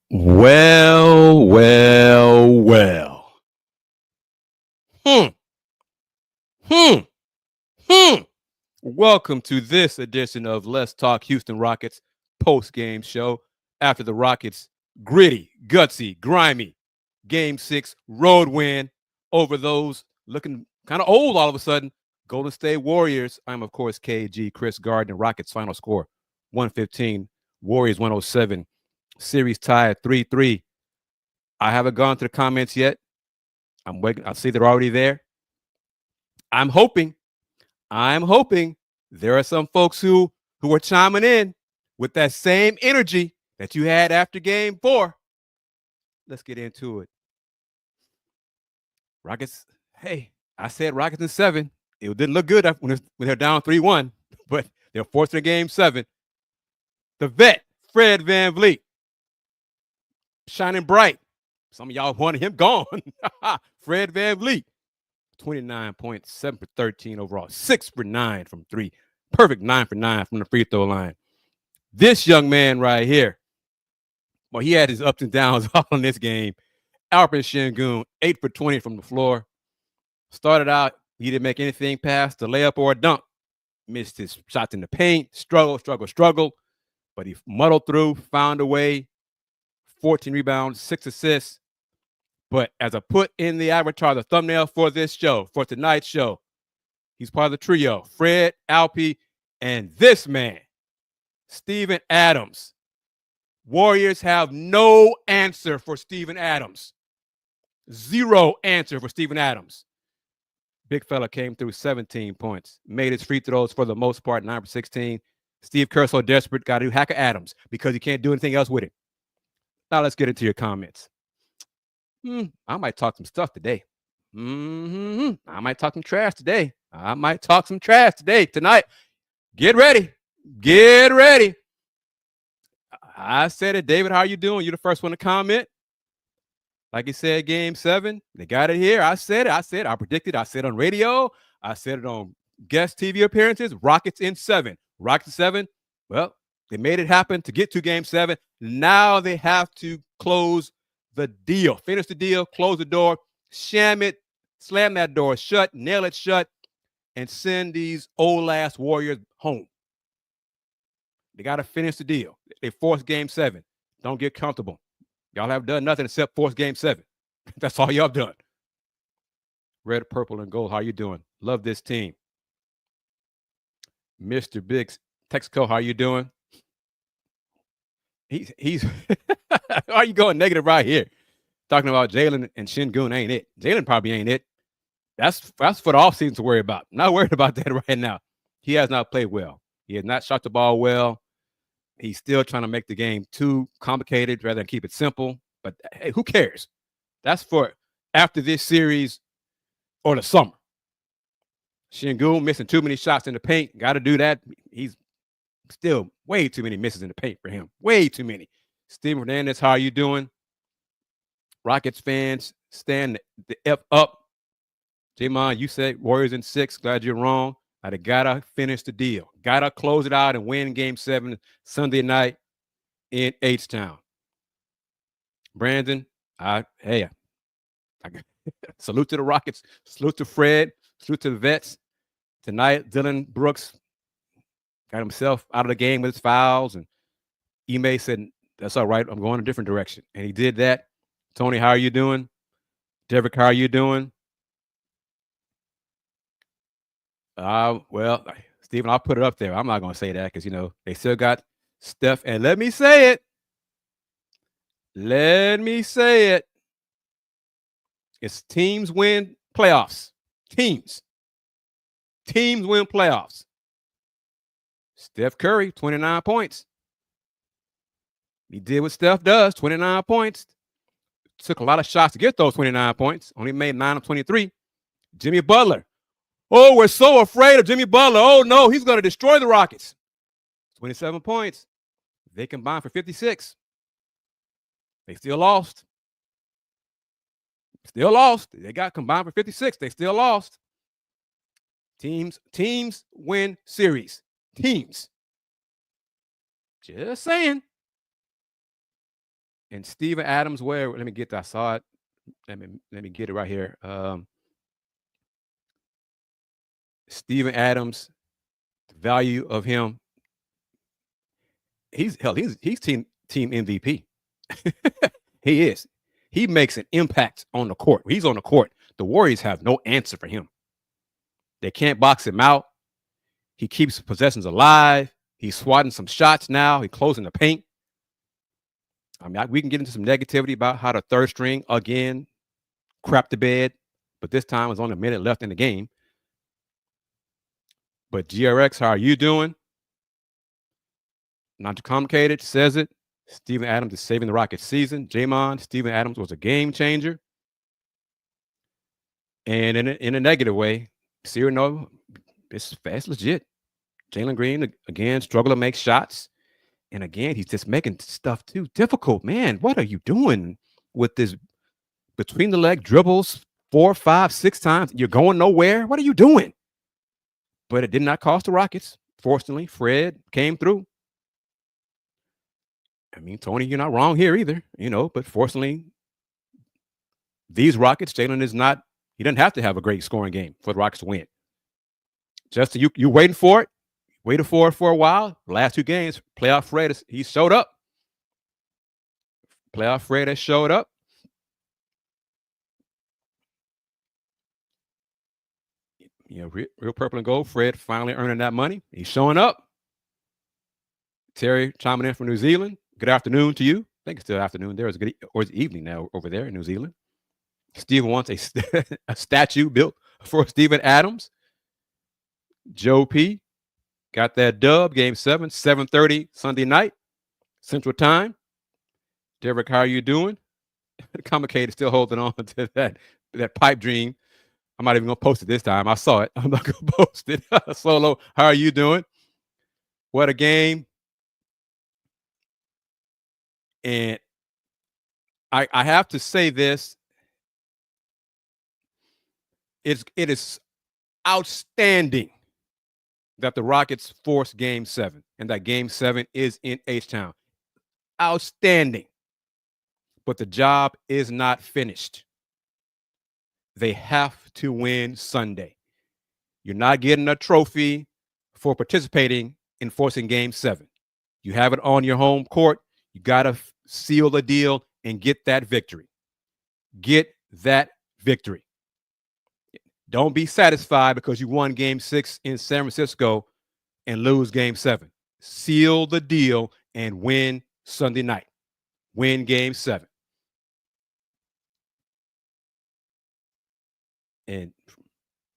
Well, well, well. Hmm, hmm, hmm. Welcome to this edition of Let's Talk Houston Rockets post-game show after the Rockets' gritty, gutsy, grimy Game 6 road win over those looking kind of old all of a sudden, Golden State Warriors. I'm, of course, KG, Kris Gardner. Rockets final score 115, Warriors 107. Series tie at 3-3. I haven't gone to the comments yet. I'm waiting. I see they're already there. I'm hoping, I'm hoping there are some folks who are chiming in with that same energy that you had after game 4. Let's get into it. Rockets, hey, I said Rockets in 7. It didn't look good when they're down 3-1, but they're forced in game 7. The vet, Fred VanVleet, shining bright. Some of y'all wanted him gone. Fred VanVleet, 29 points, 7 for 13 overall, 6 for 9 from 3. Perfect 9 for 9 from the free throw line. This young man right here, well, he had his ups and downs all in this game. Alperen Sengun, 8 for 20 from the floor. Started out, he didn't make anything past the layup or a dunk. Missed his shots in the paint, struggled. But he muddled through, found a way. 14 rebounds, 6 assists. But as I put in the avatar, the thumbnail for this show, for tonight's show, he's part of the trio, Fred, Alpy, and this man, Steven Adams. Warriors have no answer for Steven Adams. Zero answer for Steven Adams. Big fella came through 17 points, made his free throws for the most part, 9 for 16. Steve Kerr so desperate, got to do Hacker Adams because he can't do anything else with it. Now let's get into your comments. I might talk some stuff today. I might talk some trash today. Tonight. Get ready. Get ready. I said it, David. How you doing? You're the first one to comment. Like you said, game 7. They got it here. I said it. I predicted. I said it on radio. I said it on guest TV appearances. Rockets in 7. Rockets in 7. Well, they made it happen to get to game 7. Now they have to close the deal. Finish the deal. Close the door. Sham it. Slam that door shut. Nail it shut. And send these old ass Warriors home. They got to finish the deal. They forced game 7. Don't get comfortable. Y'all have done nothing except force game 7. That's all y'all done. Red, purple, and gold. How you doing? Love this team. Mr. Biggs, Texaco, how you doing? He's Why are you going negative right here? Talking about Jalen and Sengun ain't it. Jalen probably ain't it. That's for the offseason to worry about. Not worried about that right now. He has not played well. He has not shot the ball well. He's still trying to make the game too complicated rather than keep it simple. But hey, who cares? That's for after this series or the summer. Sengun missing too many shots in the paint. Got to do that. He's still way too many misses in the paint for him. Way too many. Steven Hernandez, how are you doing? Rockets fans, stand the F up. J-Mon, you said Warriors in 6. Glad you're wrong. They gotta finish the deal. Gotta close it out and win game 7 Sunday night in H-Town. Brandon, salute to the Rockets. Salute to Fred. Salute to the vets. Tonight, Dylan Brooks got himself out of the game with his fouls, and Ime said, that's all right. I'm going a different direction. And he did that. Tony, how are you doing? Derek, how are you doing? Well, Steven, I'll put it up there. I'm not going to say that because, they still got Steph. And let me say it. It's teams win playoffs. Teams win playoffs. Steph Curry, 29 points. He did what Steph does, 29 points. Took a lot of shots to get those 29 points. Only made 9 of 23. Jimmy Butler. Oh, we're so afraid of Jimmy Butler. Oh, no, he's going to destroy the Rockets. 27 points. They combined for 56. They still lost. They got combined for 56. They still lost. Teams win series. Teams. Just saying. And Steven Adams, where let me get that. I saw it. Let me get it right here. Steven Adams, the value of him, he's team MVP. He is. He makes an impact on the court. He's on the court. The Warriors have no answer for him. They can't box him out. He keeps possessions alive. He's swatting some shots now. He's closing the paint. I mean, we can get into some negativity about how the third string again crapped the bed, but this time was only a minute left in the game. But GRX, how are you doing? Not too complicated, says it. Steven Adams is saving the Rockets season. Jamon, Steven Adams was a game changer. And in a negative way, Cyrano, it's fast legit. Jalen Green, again, struggle to make shots. And again, he's just making stuff too difficult. Man, what are you doing with this between the leg dribbles 4, 5, 6 times? You're going nowhere. What are you doing? But it did not cost the Rockets. Fortunately, Fred came through. I mean, Tony, you're not wrong here either, but fortunately, these Rockets, Jalen is not, he doesn't have to have a great scoring game for the Rockets to win. Justin, you waiting for it? Waited for it for a while. The last 2 games, playoff Fred, he showed up. Playoff Fred has showed up. Real purple and gold. Fred finally earning that money. He's showing up. Terry chiming in from New Zealand. Good afternoon to you. I think it's still afternoon there. Or it's evening now over there in New Zealand. Steven wants a statue built for Steven Adams. Joe P. got that dub. Game 7, 7:30 Sunday night, Central Time. Derek, how are you doing? Complicated, still holding on to that pipe dream. I'm not even going to post it this time. I saw it. I'm not going to post it. Solo, how are you doing? What a game. And I have to say this. It is outstanding that the Rockets forced Game 7 and that Game 7 is in H-Town. Outstanding. But the job is not finished. They have to win Sunday. You're not getting a trophy for participating in forcing Game 7. You have it on your home court. You got to seal the deal and get that victory. Get that victory. Don't be satisfied because you won Game 6 in San Francisco and lose Game 7. Seal the deal and win Sunday night. Win Game 7. And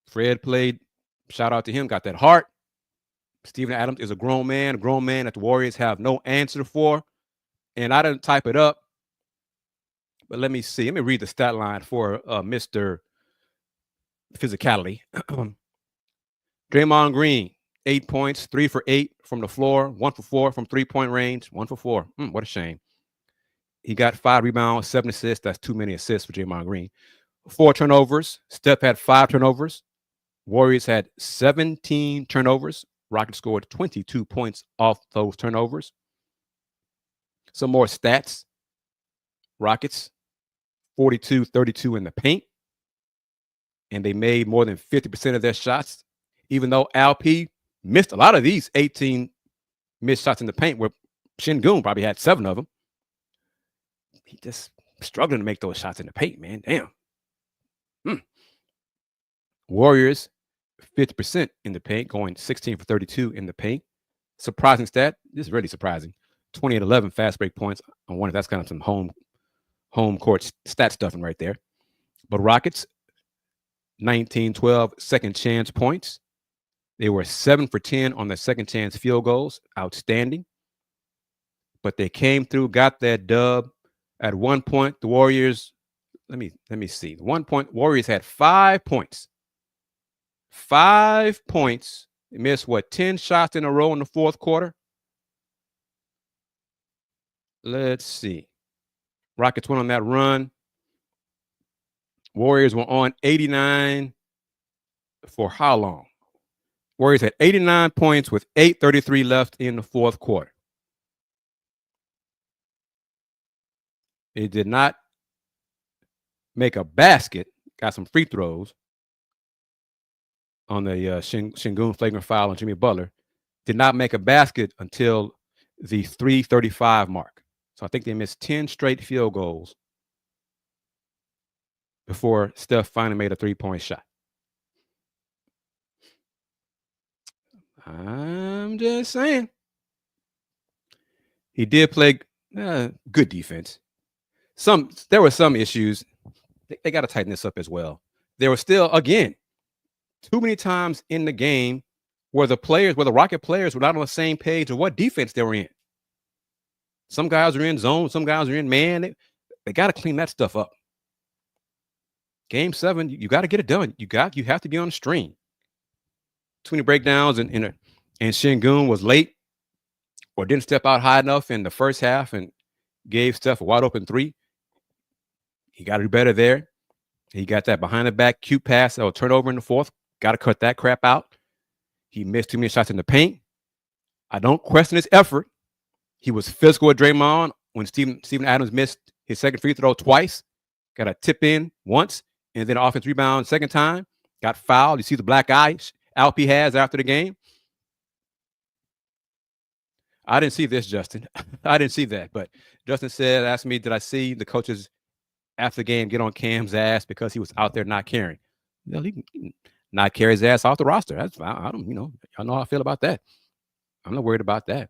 Fred played, shout out to him, got that heart. Steven Adams is a grown man that the Warriors have no answer for. And I didn't type it up, but let me see. Let me read the stat line for Mr. Physicality. Draymond Green, 8 points, 3 for 8 from the floor, 1 for 4 from 3-point range, 1 for 4. What a shame. He got 5 rebounds, 7 assists. That's too many assists for Draymond Green. 4 turnovers. Steph had 5 turnovers. Warriors had 17 turnovers. Rockets scored 22 points off those turnovers. Some more stats. Rockets, 42-32 in the paint. And they made more than 50% of their shots, even though Alp missed a lot of these 18 missed shots in the paint, where Şengün probably had 7 of them. He just struggling to make those shots in the paint, man. Damn. Warriors, 50% in the paint, going 16 for 32 in the paint. Surprising stat. This is really surprising. 28-11 fast break points. I wonder if that's kind of some home court stat stuffing right there. But Rockets, 19-12 second chance points. They were 7 for 10 on their second chance field goals. Outstanding. But they came through, got that dub. At one point, the Warriors, let me see. At one point, Warriors had 5 points. 5 points. They missed 10 shots in a row in the fourth quarter? Let's see. Rockets went on that run. Warriors were on 89 for how long? Warriors had 89 points with 8:33 left in the fourth quarter. It did not make a basket. Got some free throws on the Şengün flagrant foul on Jimmy Butler. Did not make a basket until the 3:35 mark. So I think they missed 10 straight field goals before Steph finally made a three-point shot. I'm just saying. He did play good defense. There were some issues. They got to tighten this up as well. There were still, again, too many times in the game where the Rocket players were not on the same page of what defense they were in. Some guys are in zone, some guys are in man. They got to clean that stuff up. Game 7, you got to get it done. You have to be on the stream. Too many breakdowns, and Şengün was late or didn't step out high enough in the first half and gave Steph a wide open three. He got to do better there. He got that behind the back cute pass that will turn over in the fourth. Got to cut that crap out. He missed too many shots in the paint. I don't question his effort. He was physical with Draymond when Steven Adams missed his second free throw twice. Got a tip in once, and then offense rebound second time. Got fouled. You see the black eye Alp has after the game. I didn't see this, Justin. I didn't see that. But Justin asked me, did I see the coaches after the game get on Cam's ass because he was out there not caring? Well, he can not carry his ass off the roster. That's fine. I don't, y'all know how I feel about that. I'm not worried about that.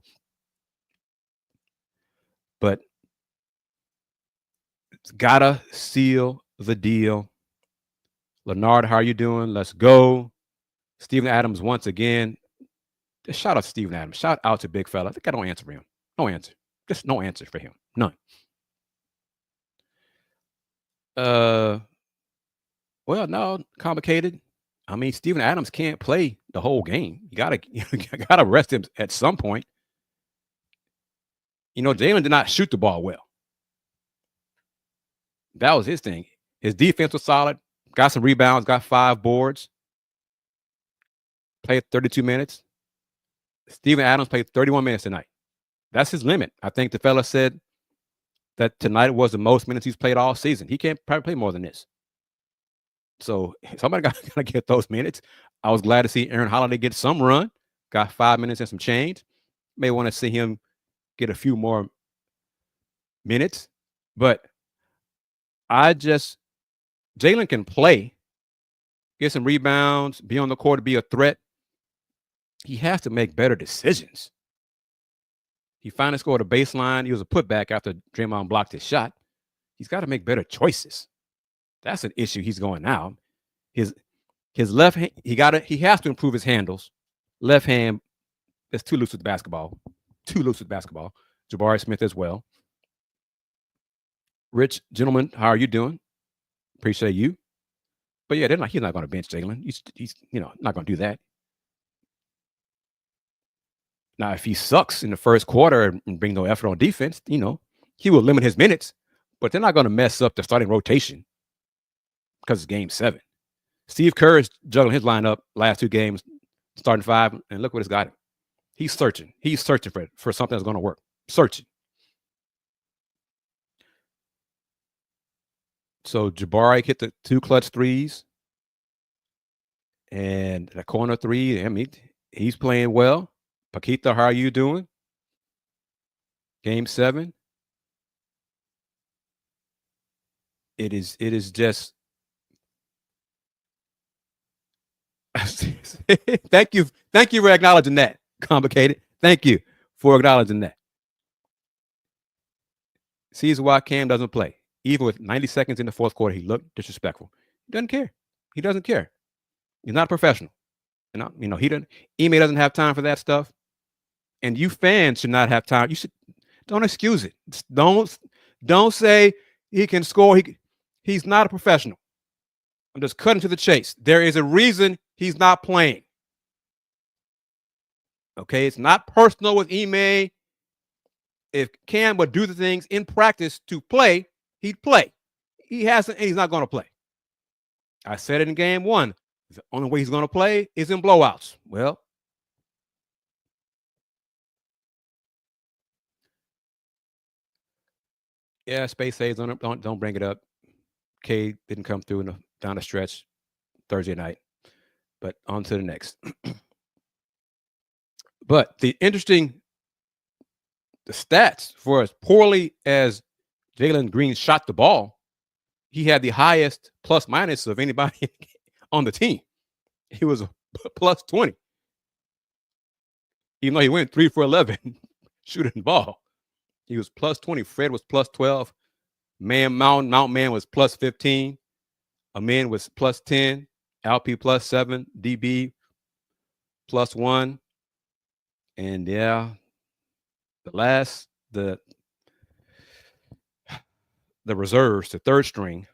But it's gotta seal the deal. Leonard, how are you doing? Let's go. Steven Adams once again. Just shout out to Steven Adams. Shout out to big fella. I think I don't answer for him. No answer. Just no answer for him. None. Well, no, complicated. I mean, Steven Adams can't play the whole game. You gotta rest him at some point. Jalen did not shoot the ball well. That was his thing. His defense was solid. Got some rebounds. Got 5 boards. Played 32 minutes. Steven Adams played 31 minutes tonight. That's his limit. I think the fella said that tonight was the most minutes he's played all season. He can't probably play more than this. So somebody got to get those minutes. I was glad to see Aaron Holiday get some run. Got 5 minutes and some change. May want to see him get a few more minutes. But Jalen can play, get some rebounds, be on the court to be a threat. He has to make better decisions. He finally scored a baseline. He was a putback after Draymond blocked his shot. He's got to make better choices. That's an issue he's going now. His left hand, he has to improve his handles. Left hand is too loose with the basketball. Jabari Smith as well. Rich, gentlemen, how are you doing? Appreciate you. But yeah, he's not going to bench Jalen. He's not going to do that. Now, if he sucks in the first quarter and bring no effort on defense, he will limit his minutes, but they're not going to mess up the starting rotation because it's game 7. Steve Kerr is juggling his lineup last 2 games, starting 5, and look what it's got him. He's searching. He's searching for something that's going to work. Searching. So Jabari hit the 2 clutch threes. And the corner 3, I mean, he's playing well. Paquita, how are you doing? Game 7. It is just thank you for acknowledging that. Complicated. Thank you for acknowledging that. Sees why Cam doesn't play. Even with 90 seconds in the fourth quarter, he looked disrespectful. He doesn't care. He doesn't care. He's not a professional. He doesn't. Ime doesn't have time for that stuff. And you fans should not have time. You should don't excuse it. Don't say he can score. He's not a professional. I'm just cutting to the chase. There is a reason he's not playing. Okay, it's not personal with Ime. If Cam would do the things in practice to play, he'd play. He hasn't, and he's not going to play. I said it in game 1. The only way he's going to play is in blowouts. Well, Yeah, space saves. Don't bring it up. K didn't come through down the stretch Thursday night. But on to the next. But the stats for as poorly as Jalen Green shot the ball, he had the highest plus minus of anybody on the team. He was a plus 20. Even though he went 3 for 11 shooting the ball, he was plus 20. Fred was plus 12. Mount Man was plus 15. Amin was plus 10. LP plus 7. DB plus 1. And yeah, the reserves, the third string,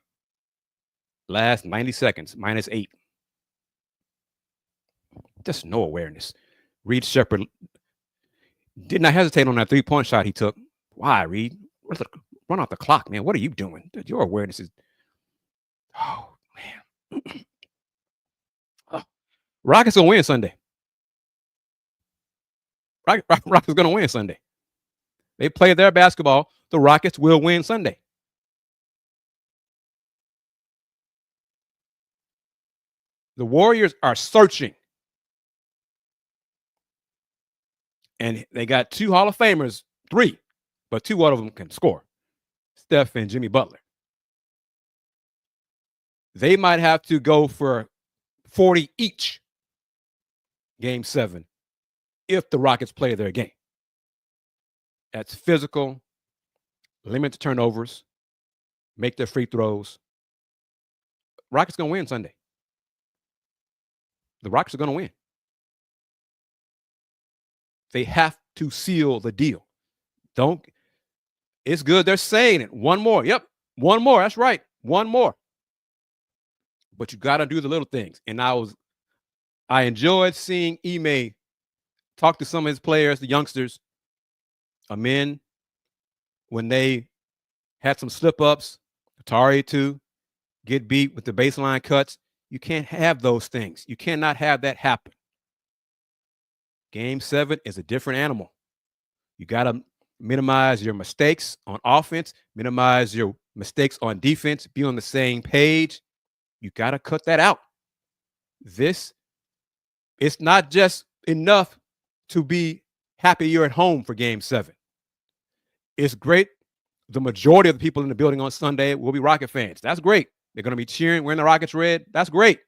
last 90 seconds, minus 8. Just no awareness. Reed Shepard did not hesitate on that 3-point shot he took. Why, Reed? Run off the clock, man. What are you doing? Your awareness is... Oh, man. Rockets will win Sunday. Rockets going to win Sunday. They play their basketball. The Rockets will win Sunday. The Warriors are searching. And they got 2 Hall of Famers, 3, but 2 out of them can score. Steph and Jimmy Butler. They might have to go for 40 each game 7 if the Rockets play their game. That's physical, limit the turnovers, make their free throws. Rockets going to win Sunday. The Rockets are going to win. They have to seal the deal. It's good. They're saying it. One more. Yep. One more. That's right. One more. But you got to do the little things. And I enjoyed seeing Ime talk to some of his players, the youngsters, Amin, when they had some slip-ups, Atari too, get beat with the baseline cuts. You can't have those things. You cannot have that happen. Game 7 is a different animal. You got to minimize your mistakes on offense, minimize your mistakes on defense, be on the same page. You got to cut that out. It's not just enough to be happy you're at home for game 7. It's great. The majority of the people in the building on Sunday will be Rocket fans. That's great. They're going to be cheering, wearing the Rockets red. That's great.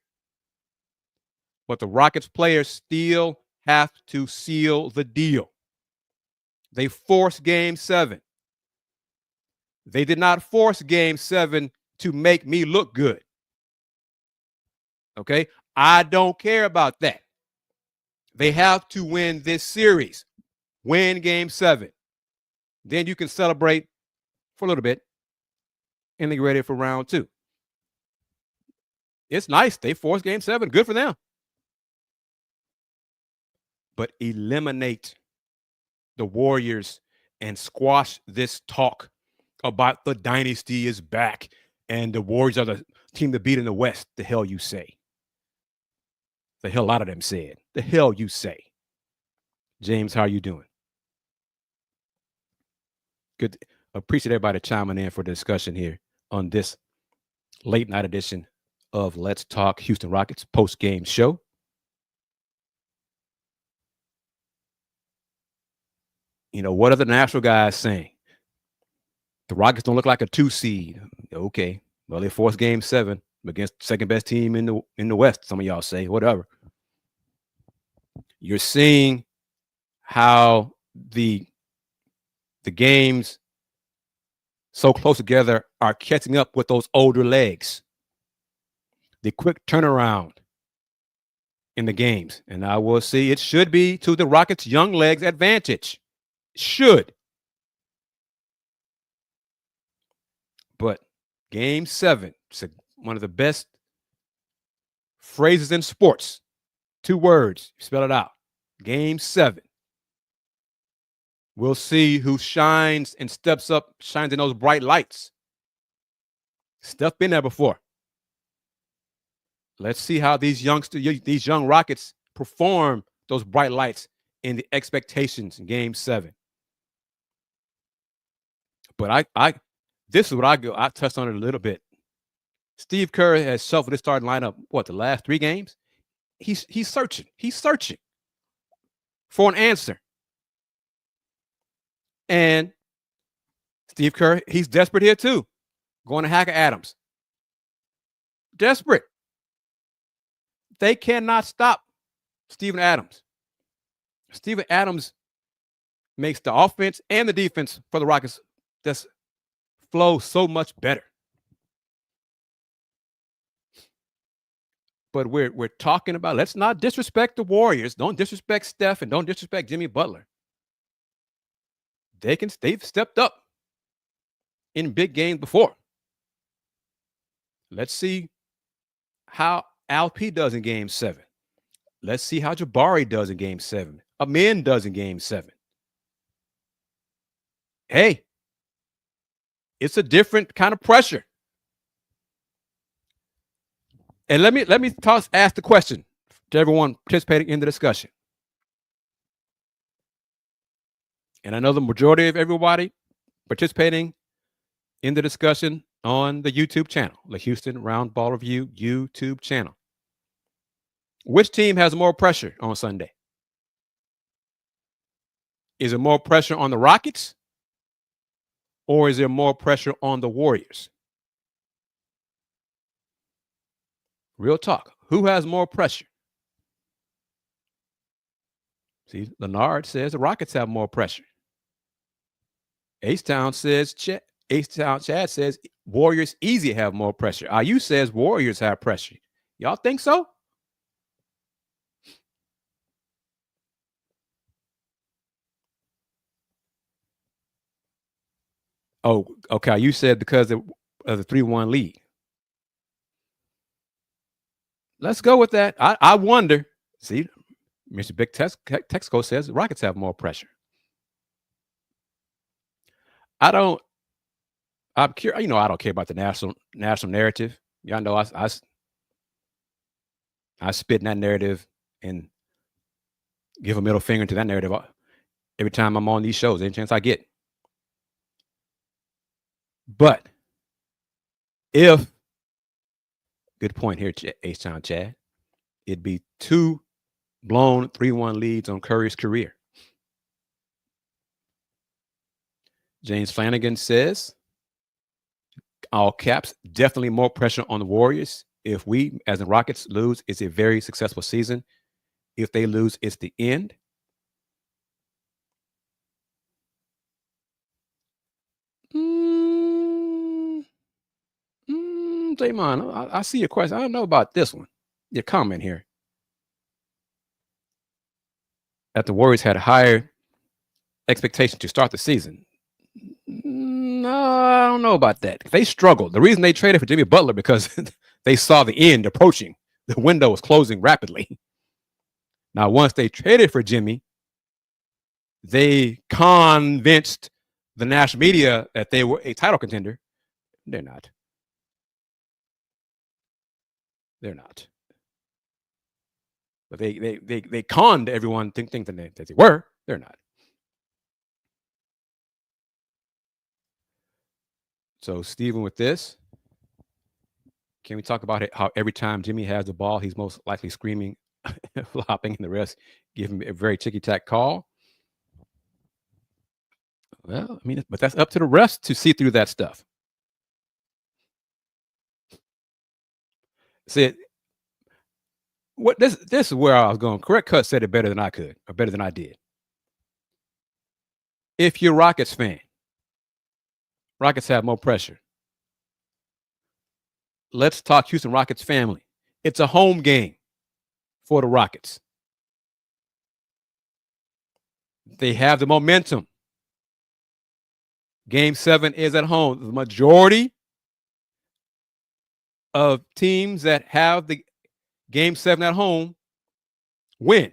But the Rockets players still have to seal the deal. They forced game 7. They did not force game 7 to make me look good. Okay? I don't care about that. They have to win this series. Win game 7. Then you can celebrate for a little bit and then get ready for round 2. It's nice. They forced game 7. Good for them. But eliminate the Warriors and squash this talk about the dynasty is back and the Warriors are the team to beat in the West. The hell you say. The hell a lot of them said. The hell you say. James, how are you doing? Good. Appreciate everybody chiming in for the discussion here on this late night edition of Let's Talk Houston Rockets post-game show. You know, what are the national guys saying? The Rockets don't look like a 2 seed. Okay. Well, they forced game 7 against second best team in the West. Some of y'all say, whatever. You're seeing how the games so close together are catching up with those older legs. The quick turnaround in the games. And I will see it should be to the Rockets' young legs' advantage. Should. But game 7, it's one of the best phrases in sports. 2 words, spell it out. Game 7. We'll see who shines and steps up, shines in those bright lights. Steph been there before. Let's see how these young Rockets perform those bright lights in the expectations in game 7. But This is what I touched on it a little bit. Steve Kerr has shuffled his starting lineup, the last 3 games? He's searching. He's searching for an answer. And Steve Kerr, he's desperate here too. Going to Hacker Adams. Desperate. They cannot stop Steven Adams. Steven Adams makes the offense and the defense for the Rockets just flow so much better. But we're talking about, let's not disrespect the Warriors. Don't disrespect Steph and don't disrespect Jimmy Butler. They've stepped up in big games before. Let's see how Alp does in game 7. Let's see how Jabari does in game 7. Amin does in game 7. Hey, it's a different kind of pressure. And let me ask the question to everyone participating in the discussion. And I know the majority of everybody participating in the discussion on the YouTube channel, the Houston Roundball Review YouTube channel. Which team has more pressure on Sunday? Is it more pressure on the Rockets? Or is there more pressure on the Warriors? Real talk. Who has more pressure? See, Leonard says the Rockets have more pressure. H-Town Chad says Warriors easy have more pressure. IU says Warriors have pressure. Y'all think so? Oh, okay. You said because of the 3-1 lead. Let's go with that. I wonder. See, Mr. Big Texco says the Rockets have more pressure. I'm curious. I don't care about the national narrative. Y'all know I spit in that narrative and give a middle finger to that narrative every time I'm on these shows, any chance I get. But if, good point here, H-Town Chad, it'd be 2 blown 3-1 leads on Curry's career. James Flanagan says, all caps, definitely more pressure on the Warriors. If we, as the Rockets, lose, it's a very successful season. If they lose, it's the end. Draymond, I see your question. I don't know about this one. Your comment here. That the Warriors had a higher expectation to start the season. No, I don't know about that. They struggled. The reason they traded for Jimmy Butler because they saw the end approaching. The window was closing rapidly. Now, once they traded for Jimmy, they convinced the national media that they were a title contender. They're not. They're not. But they conned everyone thinking that they were. They're not. So, Stephen, with this, can we talk about how every time Jimmy has the ball, he's most likely screaming, flopping, and the rest give him a very ticky-tack call? Well, I mean, but that's up to the refs to see through that stuff. See, this is where I was going. Correct Cut said it better than I could, or better than I did. If you're a Rockets fan, Rockets have more pressure. Let's talk Houston Rockets family. It's a home game for the Rockets. They have the momentum. Game 7 is at home. The majority of teams that have the Game 7 at home win.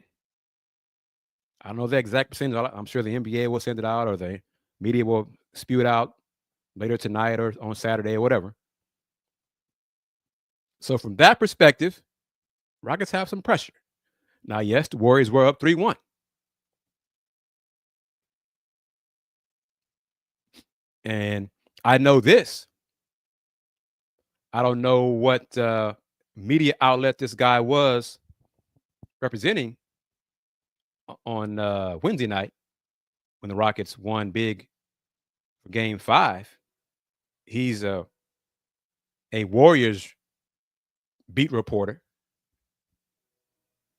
I don't know the exact percentage. I'm sure the NBA will send it out or the media will spew it out later tonight or on Saturday or whatever. So from that perspective, Rockets have some pressure. Now, yes, the Warriors were up 3-1. And I know this. I don't know what media outlet this guy was representing on Wednesday night when the Rockets won big for Game 5. He's a Warriors beat reporter.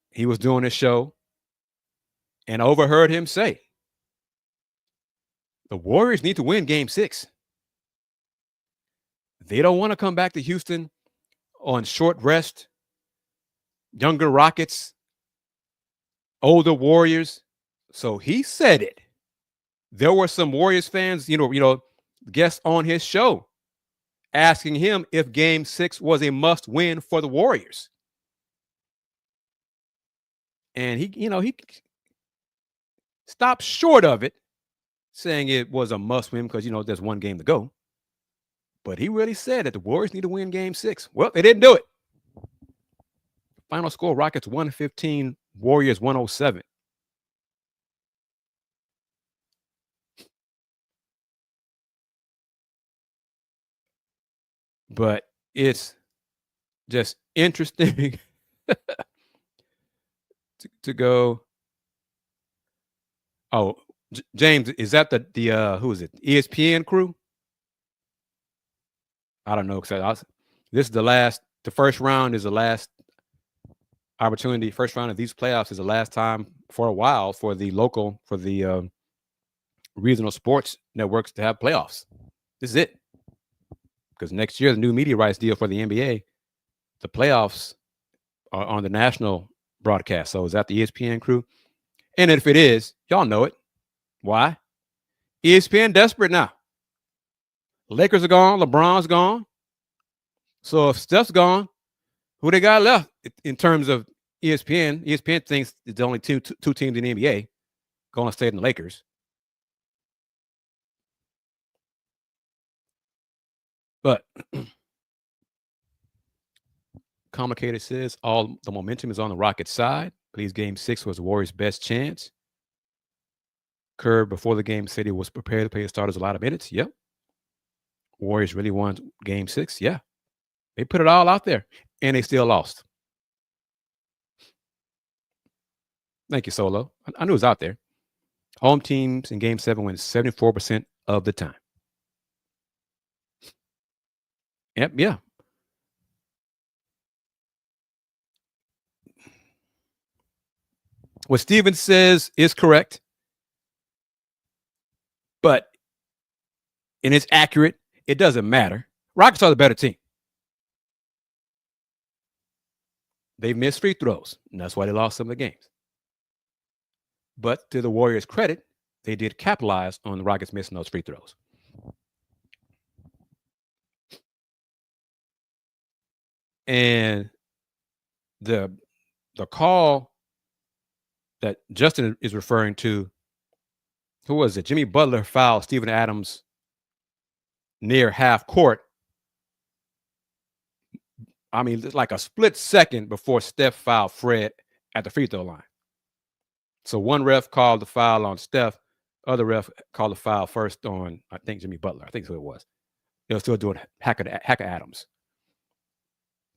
He was doing his show and overheard him say, the Warriors need to win Game 6. They don't want to come back to Houston on short rest. Younger Rockets, older Warriors. So he said it. There were some Warriors fans, guests on his show asking him if Game 6 was a must win for the Warriors. And he stopped short of it, saying it was a must win because, there's one game to go. But he really said that the Warriors need to win Game 6. Well, they didn't do it. Final score, Rockets 115, Warriors 107. But it's just interesting to go. Oh, James, is that the who is it? ESPN crew? I don't know. This is the first round is the last opportunity. First round of these playoffs is the last time for a while for the regional sports networks to have playoffs. This is it. Because next year, the new media rights deal for the NBA, the playoffs are on the national broadcast. So is that the ESPN crew? And if it is, y'all know it. Why? ESPN desperate now. Lakers are gone. LeBron's gone. So if Steph's gone, who they got left in terms of ESPN? ESPN thinks it's the only two teams in the NBA, Golden State and the Lakers. But Complicated says all the momentum is on the Rockets' side. Believes Game 6 was the Warriors' best chance. Kerr, before the game, said he was prepared to play the starters a lot of minutes. Yep. Warriors really won Game 6. Yeah. They put it all out there, and they still lost. Thank you, Solo. I knew it was out there. Home teams in Game 7 win 74% of the time. Yep, yeah. What Steven says is correct, but and it's accurate. It doesn't matter. Rockets are the better team. They missed free throws, and that's why they lost some of the games. But to the Warriors' credit, they did capitalize on the Rockets missing those free throws. And the call that Justin is referring to, who was it? Jimmy Butler fouled Steven Adams near half court. I mean, it's like a split second before Steph fouled Fred at the free throw line. So one ref called the foul on Steph, other ref called the foul first on, I think, Jimmy Butler. I think that's who it was. They were still doing Hacker Adams.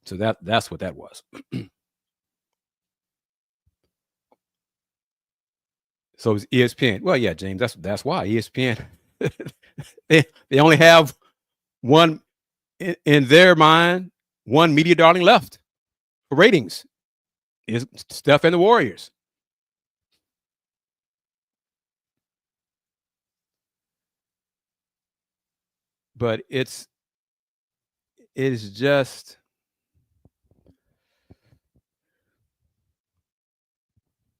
So that's what that was. So it's ESPN. Well, yeah, James, that's why ESPN. they only have one in their mind, one media darling left for ratings is Steph and the Warriors. But it is just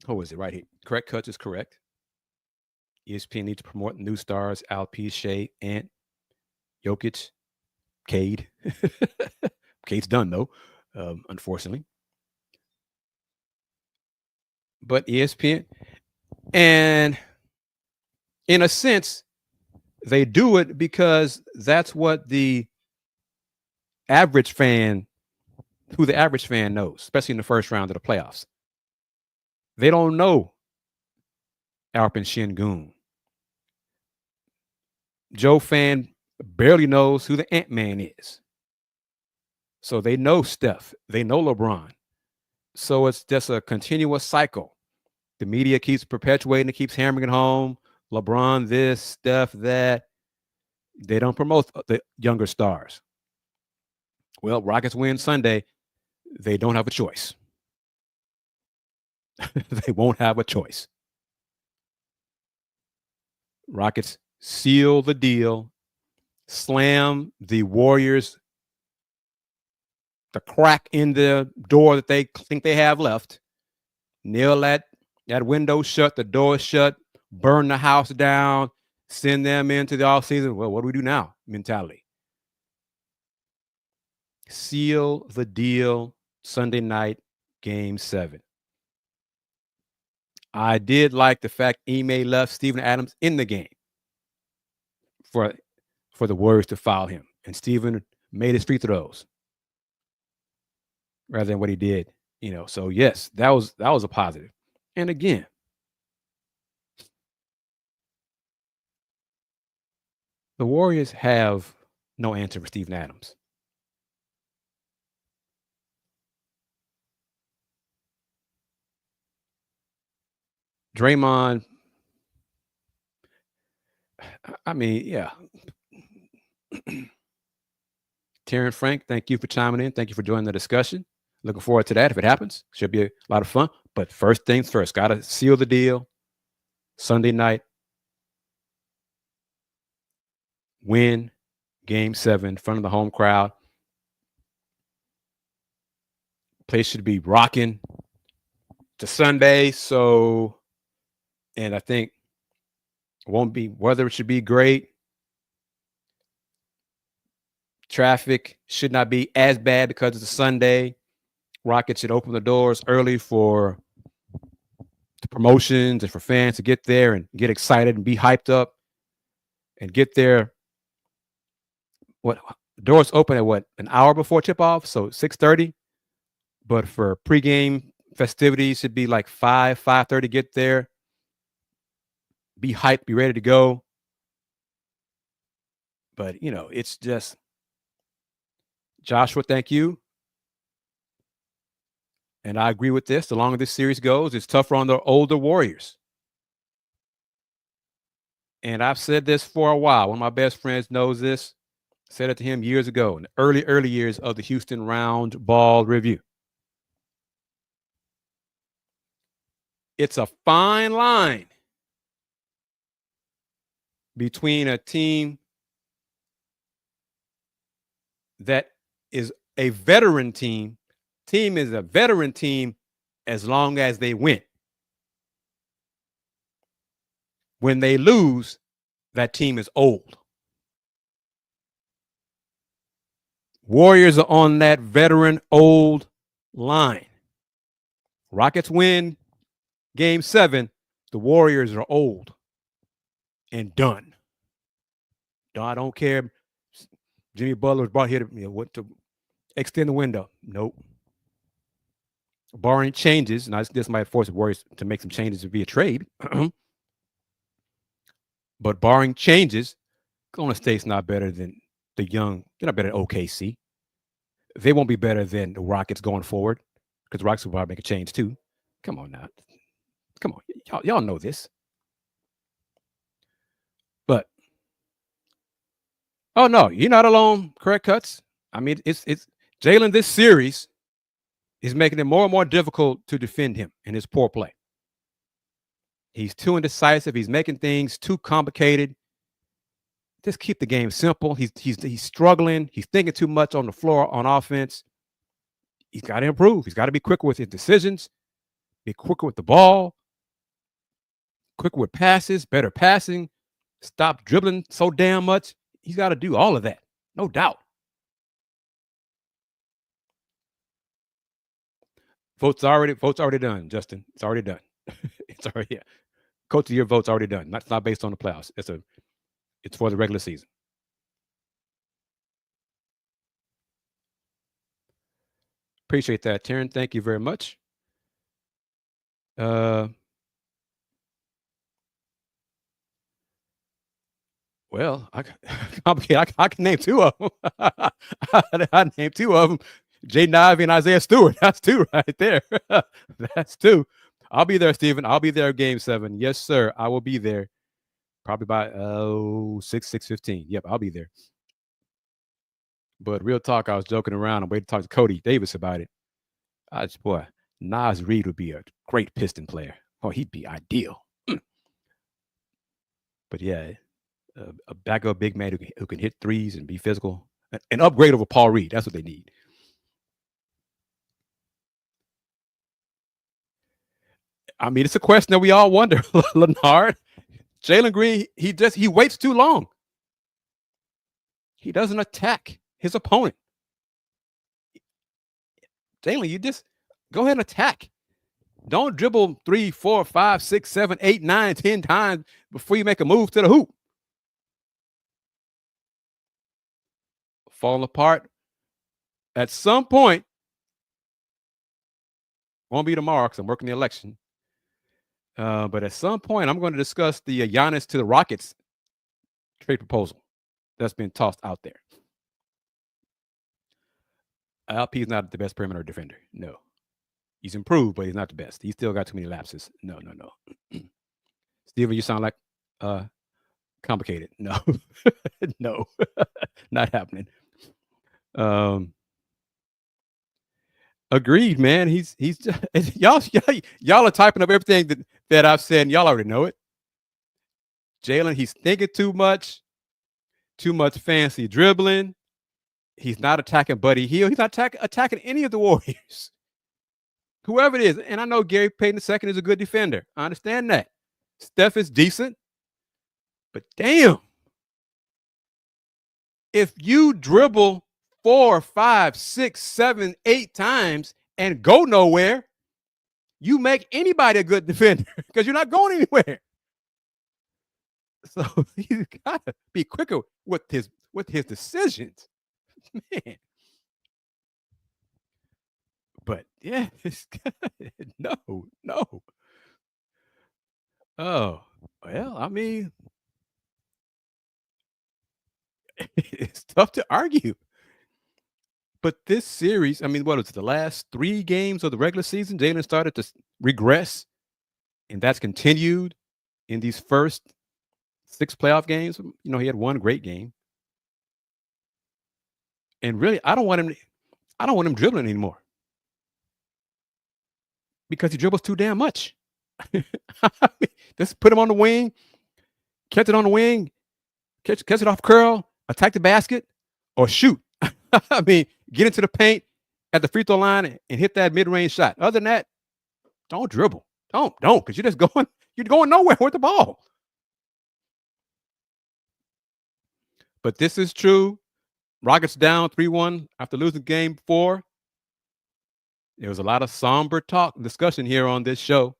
who is it right here? Correct cuts is correct. ESPN needs to promote new stars, Alp, Shea, Ant, Jokic, Cade. Cade's done though, unfortunately. But ESPN, and in a sense, they do it because that's what the average fan knows, especially in the first round of the playoffs. They don't know Alp and Şengün. Joe fan barely knows who the Ant-Man is. So they know Steph, they know LeBron. So it's just a continuous cycle. The media keeps perpetuating, it keeps hammering it home. LeBron, this, Steph, that. They don't promote the younger stars. Well, Rockets win Sunday. They don't have a choice. They won't have a choice. Rockets seal the deal, slam the Warriors, the crack in the door that they think they have left, nail that window shut, the door shut, burn the house down, send them into the offseason. Well, what do we do now? Mentality. Seal the deal Sunday night, game 7. I did like the fact Ime left Steven Adams in the game for the Warriors to foul him, and Steven made his free throws rather than what he did. So yes, that was a positive. And again, the Warriors have no answer for Steven Adams. Draymond, I mean, yeah. Terrence Frank, thank you for chiming in. Thank you for joining the discussion. Looking forward to that if it happens. Should be a lot of fun. But first things first, got to seal the deal Sunday night. Win game 7 in front of the home crowd. Place should be rocking to Sunday. So, and I think weather should be great. Traffic should not be as bad because it's a Sunday. Rockets should open the doors early for the promotions and for fans to get there and get excited and be hyped up and get there. What doors open at an hour before tip off? So 6:30. But for pregame festivities, should be like 5:30. Get there, be hyped, be ready to go. But it's just Joshua. Thank you. And I agree with this. The longer this series goes, it's tougher on the older Warriors. And I've said this for a while. One of my best friends knows this. I said it to him years ago in the early years of the Houston Roundball review. It's a fine line between a team that is a veteran team. Team is a veteran team as long as they win. When they lose, that team is old. Warriors are on that veteran old line. Rockets win game 7. The Warriors are old and done. I don't care. Jimmy Butler was brought here to extend the window. Nope. Barring changes, and this might force the Warriors to make some changes via trade. But barring changes, Golden State's not better than the young. They're not better than OKC. They won't be better than the Rockets going forward because the Rockets will probably make a change too. Come on now. Come on. Y'all know this. But, oh, no, you're not alone, Correct Cuts. I mean, it's Jalen this series is making it more and more difficult to defend him in his poor play. He's too indecisive. He's making things too complicated. Just keep the game simple. He's struggling. He's thinking too much on the floor on offense. He's got to improve. He's got to be quicker with his decisions, be quicker with the ball, quicker with passes, better passing, stop dribbling so damn much. He's got to do all of that, no doubt. Votes already done, Justin. It's already done. It's already, yeah. Coach of your vote's already done. It's not based on the playoffs. It's for the regular season. Appreciate that, Taryn. Thank you very much. Well, I can name two of them. I name two of them. Jaden Ivey and Isaiah Stewart. That's two right there. That's two. I'll be there, Steven. I'll be there game 7. Yes, sir. I will be there. Probably by 6:15. Yep, I'll be there. But real talk, I was joking around. I'm waiting to talk to Cody Davis about it. Boy, Nas Reed would be a great Piston player. Oh, he'd be ideal. But yeah, a backup big man who can hit threes and be physical. An upgrade over Paul Reed. That's what they need. I mean, it's a question that we all wonder, Leonard. Jalen Green, he waits too long. He doesn't attack his opponent. Jalen, you just go ahead and attack. Don't dribble 3, 4, 5, 6, 7, 8, 9, 10 times before you make a move to the hoop. Falling apart. At some point, won't be tomorrow because I'm working the election. But at some point, I'm going to discuss the Giannis to the Rockets trade proposal that's been tossed out there. LP is not the best perimeter defender. No. He's improved, but he's not the best. He's still got too many lapses. No. Steven, you sound like complicated. No. No. Not happening. Agreed, man. He's just, y'all are typing up everything that I've said, and y'all already know it. Jalen, he's thinking too much fancy dribbling. He's not attacking Buddy Hield. He's not attacking any of the Warriors. Whoever it is. And I know Gary Payton II is a good defender. I understand that. Steph is decent. But damn. If you dribble 4, 5, 6, 7, 8 times and go nowhere, you make anybody a good defender because you're not going anywhere. So he's got to be quicker with his decisions, man. But yeah, no. Oh well, I mean, it's tough to argue. But this series, I mean, what was it, the last 3 games of the regular season? Jalen started to regress, and that's continued in these first 6 playoff games. You know, he had one great game. And really, I don't want him dribbling anymore. Because he dribbles too damn much. Just put him on the wing, catch it on the wing, catch it off curl, attack the basket, or shoot. I mean, get into the paint at the free throw line and hit that mid-range shot. Other than that, don't dribble. Don't, because you're going nowhere with the ball. But this is true. Rockets down 3-1 after losing game 4. There was a lot of somber discussion here on this show.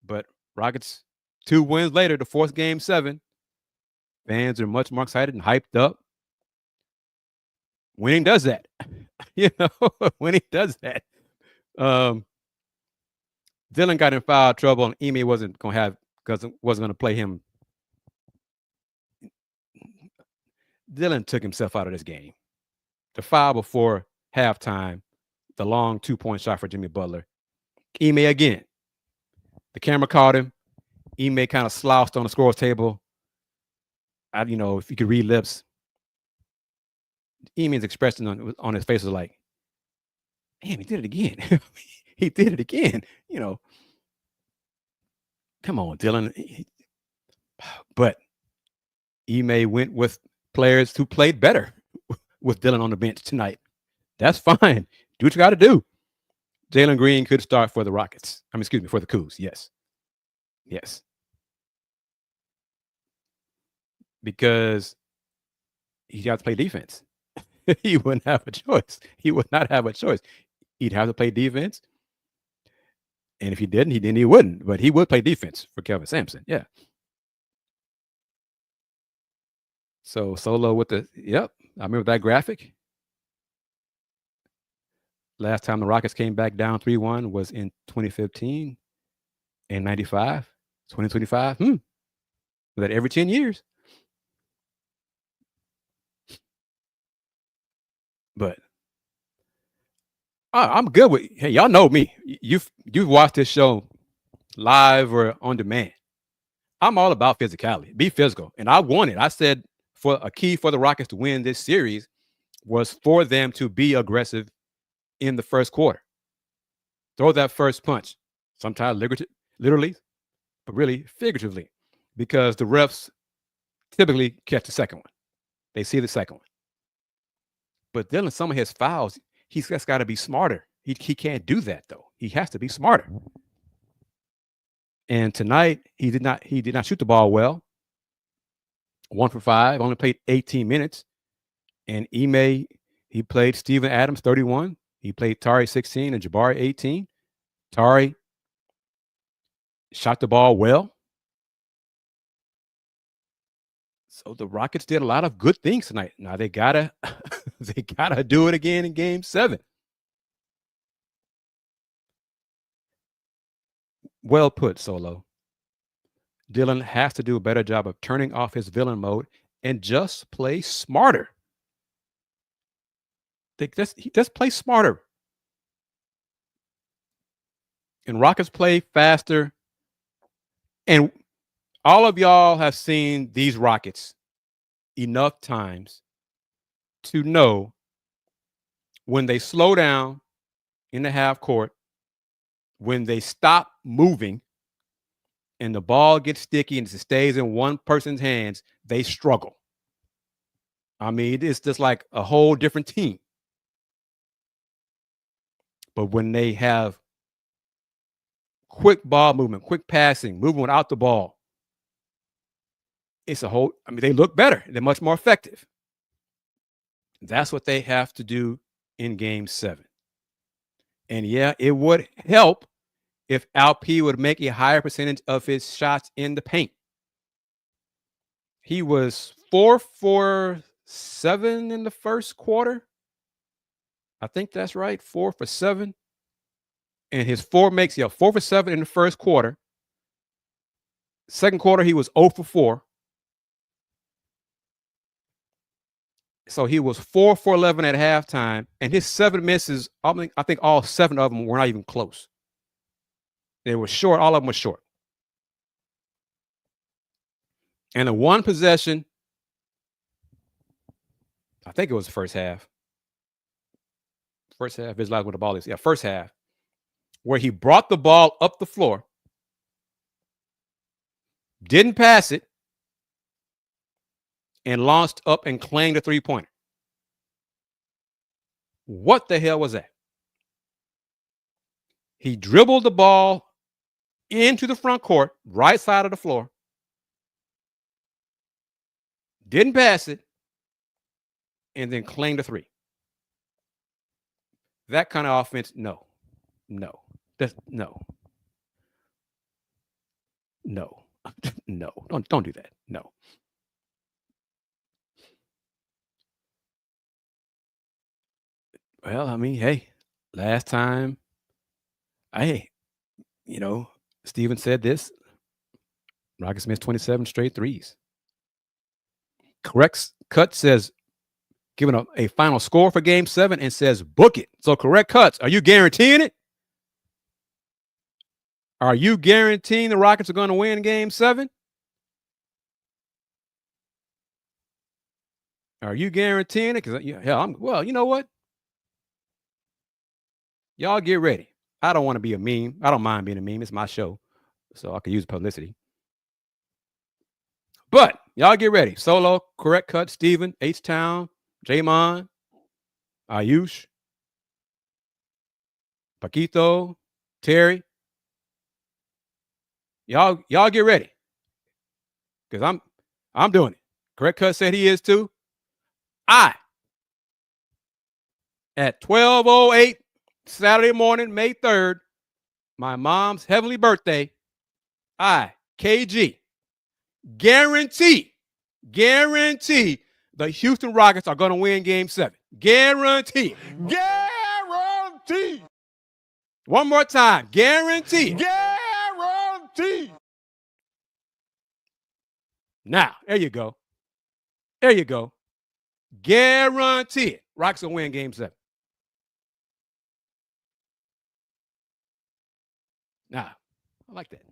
But Rockets 2 wins later to force game 7. Fans are much more excited and hyped up. Winning does that. Winning does that. Dylan got in foul trouble, and Ime wasn't going to play him. Dylan took himself out of this game. The foul before halftime, the long 2-point shot for Jimmy Butler. Ime again. The camera caught him. Ime kind of slouched on the scorer's table. If you could read lips, Ime's expression on his face was like, damn, he did it again. He did it again. Come on, Dylan. But Ime went with players who played better with Dylan on the bench tonight. That's fine. Do what you got to do. Jalen Green could start for the Rockets. For the Cougs. Yes. Because he'd have to play defense. He wouldn't have a choice. He would not have a choice. He'd have to play defense. And if he didn't, he wouldn't. But he would play defense for Kelvin Sampson. Yeah. So Solo with I remember that graphic. Last time the Rockets came back down 3-1 was in 2015 and 95, 2025. Was that every 10 years? But I'm good with. Hey, y'all know me. You've watched this show live or on demand. I'm all about physicality. Be physical, and I wanted. I said for a key for the Rockets to win this series was for them to be aggressive in the first quarter. Throw that first punch, sometimes literally, but really figuratively, because the refs typically catch the second one. They see the second one. But then in some of his fouls, he's just got to be smarter. He can't do that though. He has to be smarter. And tonight he did not shoot the ball well. 1 for 5, only played 18 minutes. And Ime, he played Steven Adams 31. He played Tari 16 and Jabari 18. Tari shot the ball well. So the Rockets did a lot of good things tonight. Now they gotta do it again in Game 7. Well put, Solo. Dylan has to do a better job of turning off his villain mode and just play smarter. Just play smarter. And Rockets play faster. And all of y'all have seen these Rockets enough times to know when they slow down in the half court, when they stop moving and the ball gets sticky and it stays in one person's hands, they struggle. I mean, it's just like a whole different team. But when they have quick ball movement, quick passing, moving without the ball, it's a whole, I mean, they look better. They're much more effective. That's what they have to do in Game 7. And yeah, it would help if Alp would make a higher percentage of his shots in the paint. He was 4 for 7 in the first quarter. I think that's right, 4 for 7. And his 4 for 7 in the first quarter. Second quarter, he was 0 for 4. So he was 4 for 11 at halftime, and his 7 misses, I think all 7 of them were not even close. They were short. All of them were short. And the one possession, I think it was the first half. First half, visualize what the ball is. Yeah, first half, where he brought the ball up the floor, didn't pass it, and launched up and claimed a three-pointer. What the hell was that? He dribbled the ball into the front court, right side of the floor, didn't pass it, and then claimed a three. That kind of offense, no. Don't do that. No. Well, I mean, hey, last time, Steven said this. Rockets missed 27 straight threes. Correct Cut says, giving a final score for Game 7 and says, book it. So Correct Cuts, are you guaranteeing it? Are you guaranteeing the Rockets are going to win Game 7? Are you guaranteeing it? Because well, you know what? Y'all get ready. I don't want to be a meme. I don't mind being a meme. It's my show, so I can use publicity. But y'all get ready. Solo, Correct Cut, Steven, H-Town, Jamon, Ayush, Paquito, Terry. Y'all get ready. Because I'm doing it. Correct Cut said he is too. At 12:08 Saturday morning, May 3rd, my mom's heavenly birthday, KG, guarantee the Houston Rockets are going to win Game 7. Guarantee. One more time. Guarantee. Now, there you go. Guarantee it. Rockets will win Game 7. Nah, I like that.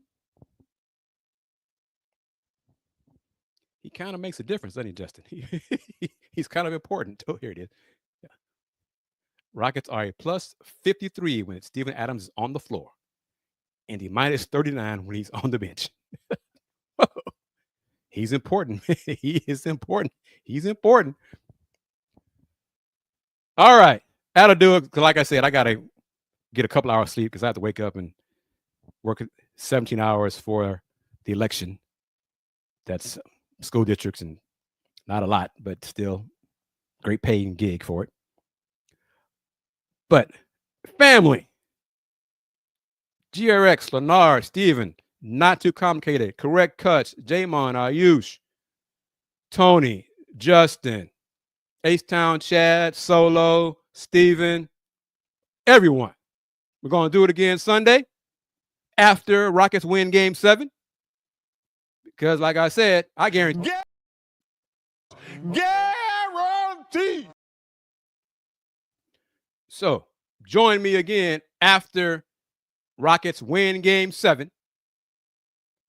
He kind of makes a difference, doesn't he, Justin? He's kind of important. Oh, here it is. Yeah. Rockets are a plus 53 when Steven Adams is on the floor, and he minus 39 when he's on the bench. He's important. He is important. He's important. All right. That'll do it. Like I said, I got to get a couple hours sleep because I have to wake up and work 17 hours for the election. That's school districts and not a lot, but still great paying gig for it. But family, GRX, Leonard, Steven, not too complicated, correct cuts, Jamon, Ayush, Tony, Justin, H-Town, Chad, Solo, Steven, everyone. We're going to do it again Sunday after Rockets win Game 7. Because, like I said, I guarantee. Guarantee. So, join me again after Rockets win Game 7.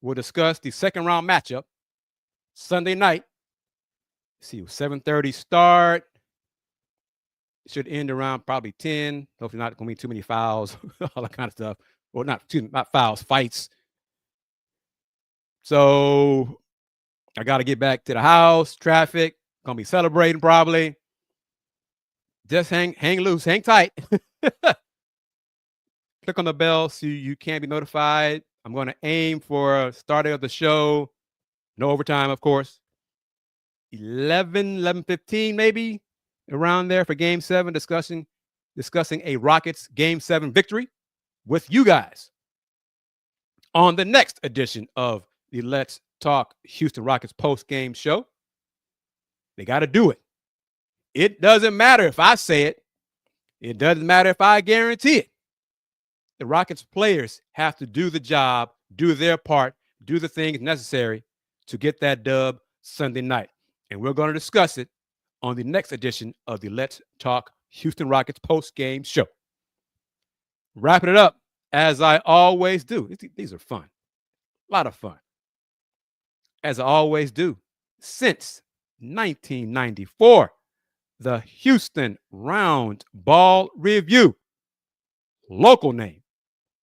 We'll discuss the second round matchup Sunday night. Let's see, 7:30 start. It should end around probably 10. Hopefully not going to be too many fouls, all that kind of stuff. Well, not fouls, fights. So I got to get back to the house, traffic, going to be celebrating probably. Just hang loose, hang tight. Click on the bell so you can be notified. I'm going to aim for starting of the show. No overtime, of course. 11:15 maybe, around there for Game 7, discussing a Rockets Game 7 victory with you guys on the next edition of the Let's Talk Houston Rockets post-game show. They got to do it. It doesn't matter if I say it. It doesn't matter if I guarantee it. The Rockets players have to do the job, do their part, do the things necessary to get that dub Sunday night. And we're going to discuss it on the next edition of the Let's Talk Houston Rockets post-game show. Wrapping it up, as I always do. These are fun. A lot of fun. As I always do. Since 1994, the Houston Roundball Review. Local name,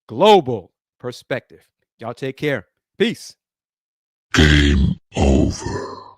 global perspective. Y'all take care. Peace. Game over.